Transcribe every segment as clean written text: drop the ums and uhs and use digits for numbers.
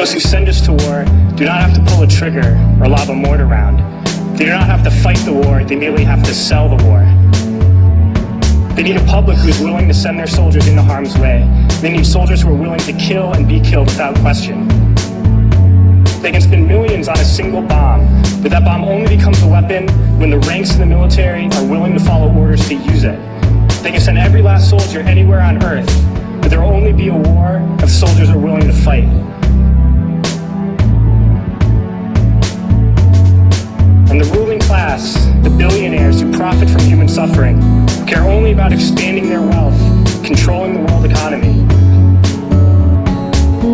Those who send us to war do not have to pull a trigger or lob a mortar round. They do not have to fight the war, they merely have to sell the war. They need a public who is willing to send their soldiers into harm's way. They need soldiers who are willing to kill and be killed without question. They can spend millions on a single bomb, but that bomb only becomes a weapon when the ranks of the military are willing to follow orders to use it. They can send every last soldier anywhere on Earth, but there will only be a war if soldiers are willing to fight. And the ruling class, the billionaires who profit from human suffering, care only about expanding their wealth, controlling the world economy.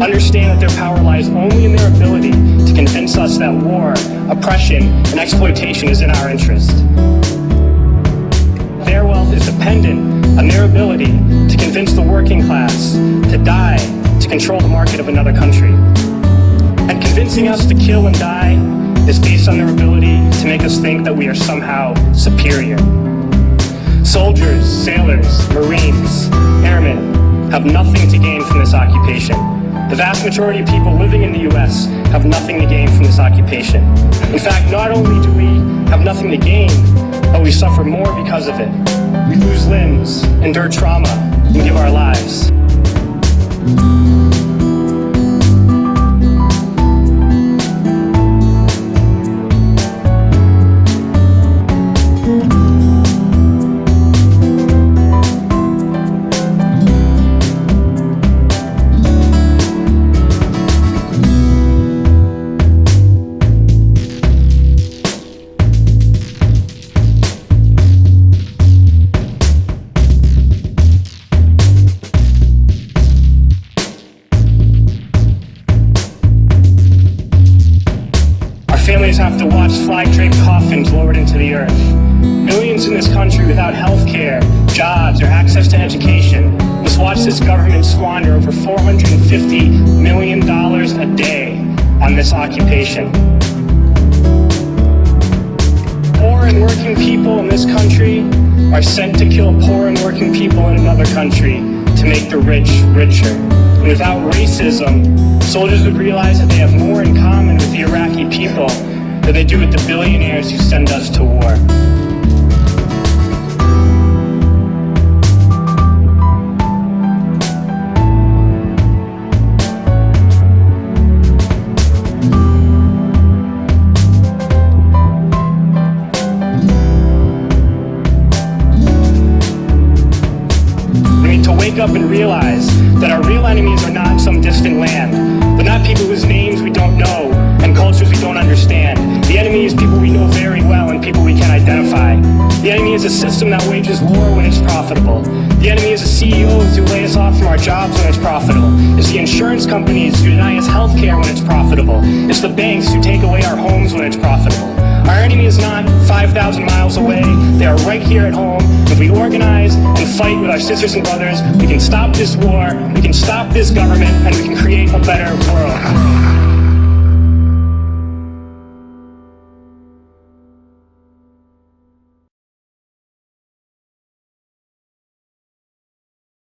Understand that their power lies only in their ability to convince us that war, oppression, and exploitation is in our interest. Their wealth is dependent on their ability to convince the working class to die to control the market of another country. And convincing us to kill and die is based on their ability to make us think that we are somehow superior. Soldiers, sailors, Marines, airmen have nothing to gain from this occupation. The vast majority of people living in the U.S. have nothing to gain from this occupation. In fact, not only do we have nothing to gain, but we suffer more because of it. We lose limbs, endure trauma, and give our lives. Families have to watch flag-draped coffins lowered into the earth. Millions in this country without health care, jobs, or access to education must watch this government squander over $450 million a day on this occupation. Poor and working people in this country are sent to kill poor and working people in another country to make the rich richer. And without racism, soldiers would realize that they have more in common with the Iraqi people than they do with the billionaires who send us to war. We need to wake up and realize that our real enemies are not in some distant land. They're not people whose names we don't know and cultures we don't understand. The enemy is people we know very well and people we can identify. The enemy is a system that wages war when it's profitable. The enemy is the CEOs who lay us off from our jobs when it's profitable. It's the insurance companies who deny us health care when it's profitable. It's the banks who take away our homes when it's profitable. Our enemy is not 5,000 miles away. They are right here at home. If we organize and fight with our sisters and brothers, we can stop this war, we can stop this government, and we can create a better world.